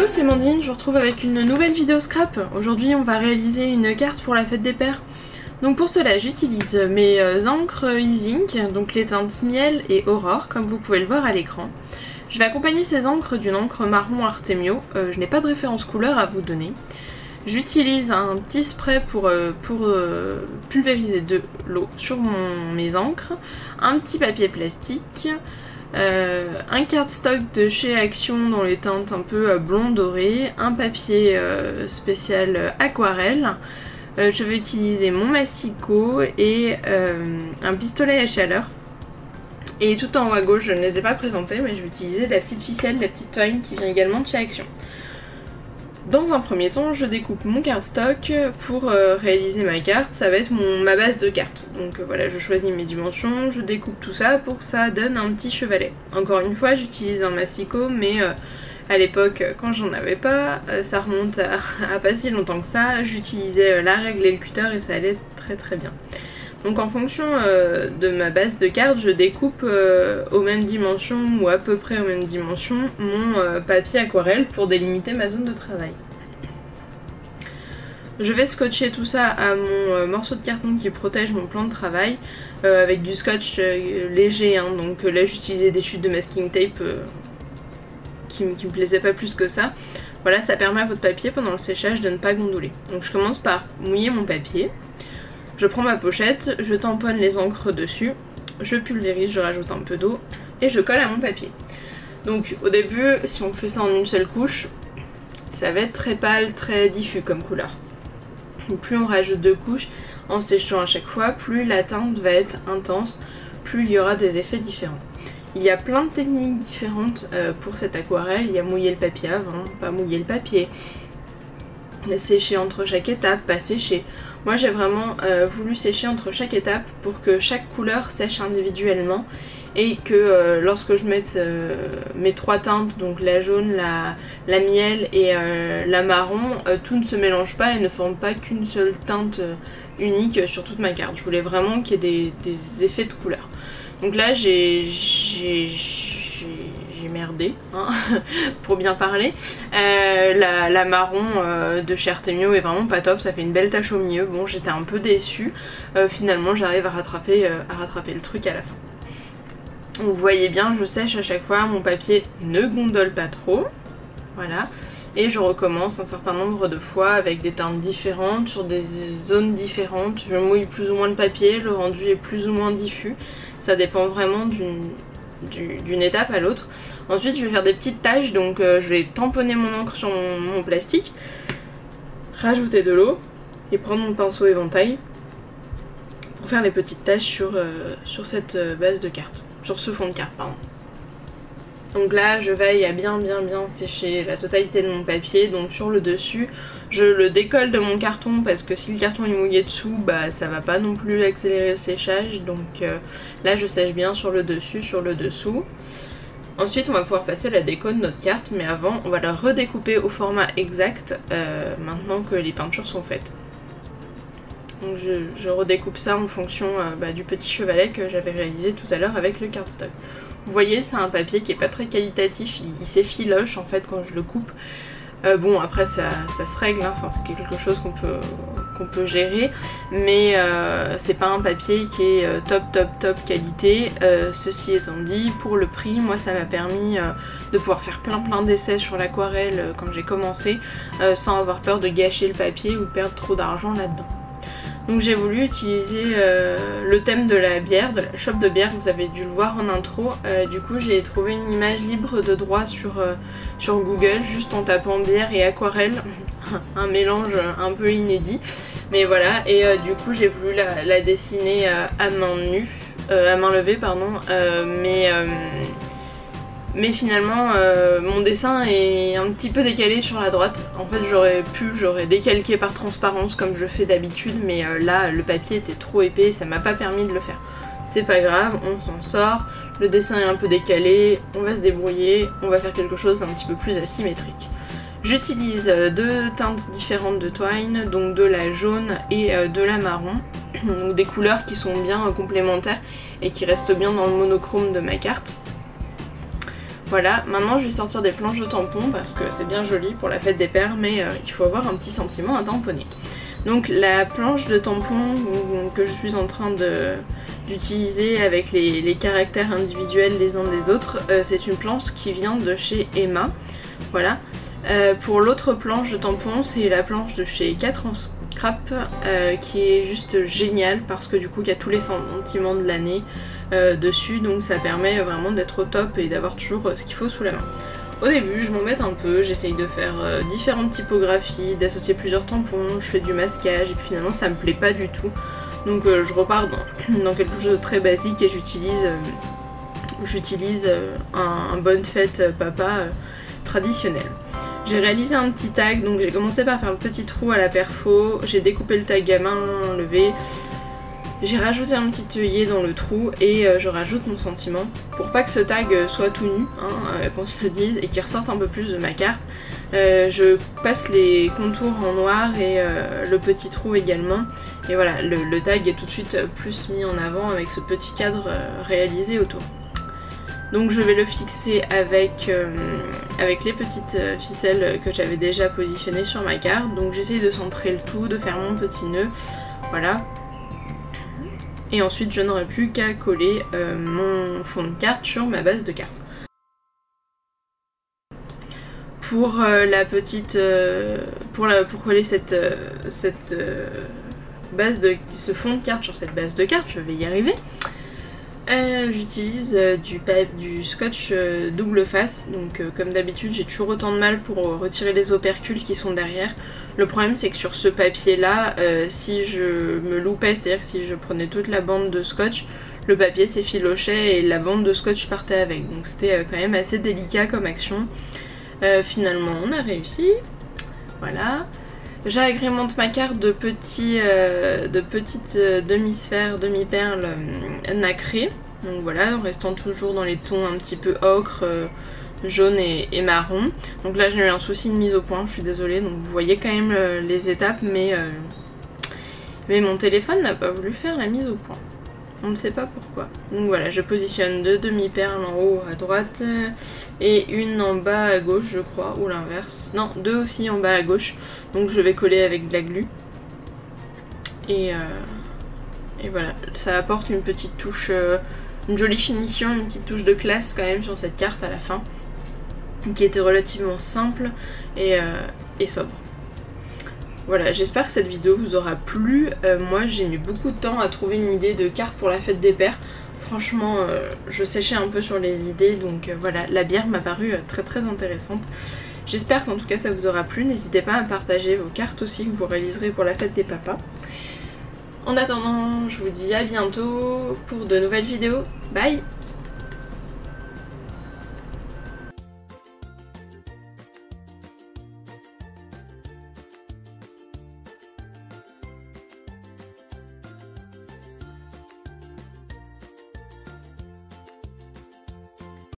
Hello, c'est Mandine, je vous retrouve avec une nouvelle vidéo scrap. Aujourd'hui on va réaliser une carte pour la fête des pères. Donc pour cela j'utilise mes encres E-Ink, donc les teintes miel et aurore comme vous pouvez le voir à l'écran. Je vais accompagner ces encres d'une encre marron Artemio, je n'ai pas de référence couleur à vous donner. J'utilise un petit spray pour pulvériser de l'eau sur mes encres, un petit papier plastique, un cardstock de chez Action dans les teintes un peu blond doré, un papier spécial aquarelle, je vais utiliser mon massicot et un pistolet à chaleur. Et tout en haut à gauche, je ne les ai pas présentés, mais je vais utiliser la petite ficelle, la petite twine qui vient également de chez Action. Dans un premier temps, je découpe mon cardstock pour réaliser ma carte, ça va être ma base de carte. Donc voilà, je choisis mes dimensions, je découpe tout ça pour que ça donne un petit chevalet. Encore une fois, j'utilise un massicot, mais à l'époque, quand j'en avais pas, ça remonte à pas si longtemps que ça, j'utilisais la règle et le cutter et ça allait très très bien. Donc en fonction de ma base de carte, je découpe aux mêmes dimensions ou à peu près aux mêmes dimensions mon papier aquarelle pour délimiter ma zone de travail. Je vais scotcher tout ça à mon morceau de carton qui protège mon plan de travail avec du scotch léger, hein, donc là j'utilisais des chutes de masking tape qui me plaisaient pas plus que ça. Voilà, ça permet à votre papier pendant le séchage de ne pas gondoler. Donc je commence par mouiller mon papier. Je prends ma pochette, je tamponne les encres dessus, je pulvérise, je rajoute un peu d'eau et je colle à mon papier. Donc au début, si on fait ça en une seule couche, ça va être très pâle, très diffus comme couleur. Plus on rajoute de couches en séchant à chaque fois, plus la teinte va être intense, plus il y aura des effets différents. Il y a plein de techniques différentes pour cette aquarelle. Il y a mouiller le papier avant, pas mouiller le papier, sécher entre chaque étape, pas sécher. Moi j'ai vraiment voulu sécher entre chaque étape pour que chaque couleur sèche individuellement et que lorsque je mette mes trois teintes, donc la jaune, la miel et la marron, tout ne se mélange pas et ne forme pas qu'une seule teinte unique sur toute ma carte. Je voulais vraiment qu'il y ait des effets de couleur. Donc là j'ai merdé, hein, pour bien parler. La marron de chez Artemio est vraiment pas top, ça fait une belle tache au milieu. Bon, j'étais un peu déçue. Finalement j'arrive à rattraper le truc à la fin. Vous voyez bien, je sèche à chaque fois, mon papier ne gondole pas trop. Voilà. Et je recommence un certain nombre de fois avec des teintes différentes, sur des zones différentes. Je mouille plus ou moins le papier, le rendu est plus ou moins diffus. Ça dépend vraiment d'une étape à l'autre. Ensuite je vais faire des petites taches, donc je vais tamponner mon encre sur mon plastique, rajouter de l'eau et prendre mon pinceau éventail pour faire les petites taches sur cette base de carte, sur ce fond de carte pardon. Donc là je veille à bien sécher la totalité de mon papier, donc sur le dessus je le décolle de mon carton parce que si le carton est mouillé dessous, bah ça va pas non plus accélérer le séchage, donc là je sèche bien sur le dessus, sur le dessous. Ensuite on va pouvoir passer la déco de notre carte, mais avant on va la redécouper au format exact maintenant que les peintures sont faites. Donc je redécoupe ça en fonction du petit chevalet que j'avais réalisé tout à l'heure avec le cardstock. Vous voyez, c'est un papier qui est pas très qualitatif, il s'effiloche en fait quand je le coupe. Bon après ça se règle, hein. Enfin, c'est quelque chose qu'on peut gérer, mais c'est pas un papier qui est top qualité. Ceci étant dit, pour le prix, moi ça m'a permis de pouvoir faire plein d'essais sur l'aquarelle quand j'ai commencé, sans avoir peur de gâcher le papier ou de perdre trop d'argent là-dedans. Donc j'ai voulu utiliser le thème de la bière, de la chope de bière, vous avez dû le voir en intro. Du coup j'ai trouvé une image libre de droit sur Google, juste en tapant bière et aquarelle, un mélange un peu inédit. Mais voilà, et du coup j'ai voulu la dessiner à main nue, à main levée pardon, mais finalement mon dessin est un petit peu décalé sur la droite. En fait j'aurais décalqué par transparence comme je fais d'habitude, mais là le papier était trop épais et ça m'a pas permis de le faire. C'est pas grave, on s'en sort, le dessin est un peu décalé, on va se débrouiller, on va faire quelque chose d'un petit peu plus asymétrique. J'utilise deux teintes différentes de twine, donc de la jaune et de la marron, donc des couleurs qui sont bien complémentaires et qui restent bien dans le monochrome de ma carte. Voilà, maintenant je vais sortir des planches de tampons parce que c'est bien joli pour la fête des pères, mais il faut avoir un petit sentiment à tamponner. Donc la planche de tampons que je suis en train d'utiliser avec les caractères individuels les uns des autres, c'est une planche qui vient de chez Emma. Voilà. Pour l'autre planche de tampons, c'est la planche de chez 4 en Scrap qui est juste géniale parce que du coup il y a tous les sentiments de l'année dessus, donc ça permet vraiment d'être au top et d'avoir toujours ce qu'il faut sous la main. Au début je m'embête un peu, j'essaye de faire différentes typographies, d'associer plusieurs tampons, je fais du masquage et puis finalement ça me plaît pas du tout. Donc je repars dans quelque chose de très basique et j'utilise un bonne fête papa traditionnel. J'ai réalisé un petit tag, donc j'ai commencé par faire le petit trou à la perfo, j'ai découpé le tag à main levée, j'ai rajouté un petit œillet dans le trou et je rajoute mon sentiment pour pas que ce tag soit tout nu, hein, qu'on se le dise, et qu'il ressorte un peu plus de ma carte. Je passe les contours en noir et le petit trou également, et voilà, le tag est tout de suite plus mis en avant avec ce petit cadre réalisé autour. Donc je vais le fixer avec les petites ficelles que j'avais déjà positionnées sur ma carte. Donc j'essaye de centrer le tout, de faire mon petit nœud, voilà. Et ensuite je n'aurai plus qu'à coller mon fond de carte sur ma base de carte. Pour la petite, pour coller cette base de ce fond de carte sur cette base de carte, je vais y arriver. J'utilise du scotch double face, donc comme d'habitude j'ai toujours autant de mal pour retirer les opercules qui sont derrière. Le problème c'est que sur ce papier là, si je me loupais, c'est à dire que si je prenais toute la bande de scotch, le papier s'effilochait et la bande de scotch partait avec, donc c'était quand même assez délicat comme action. Finalement on a réussi, voilà. J'agrémente ma carte de petites demi-sphères, demi-perles nacrées. Donc voilà, en restant toujours dans les tons un petit peu ocre, jaune et marron. Donc là j'ai eu un souci de mise au point, je suis désolée. Donc vous voyez quand même les étapes, mais mon téléphone n'a pas voulu faire la mise au point. On ne sait pas pourquoi. Donc voilà, je positionne 2 demi-perles en haut à droite et une en bas à gauche je crois, ou l'inverse. Non, 2 aussi en bas à gauche. Donc je vais coller avec de la glu. Et voilà, ça apporte une petite touche, une jolie finition, une petite touche de classe quand même sur cette carte à la fin. Qui était relativement simple et sobre. Voilà, j'espère que cette vidéo vous aura plu. Moi j'ai mis beaucoup de temps à trouver une idée de carte pour la fête des pères. Franchement je séchais un peu sur les idées, donc voilà, la bière m'a paru très intéressante. J'espère qu'en tout cas ça vous aura plu. N'hésitez pas à partager vos cartes aussi que vous réaliserez pour la fête des papas. En attendant, je vous dis à bientôt pour de nouvelles vidéos. Bye!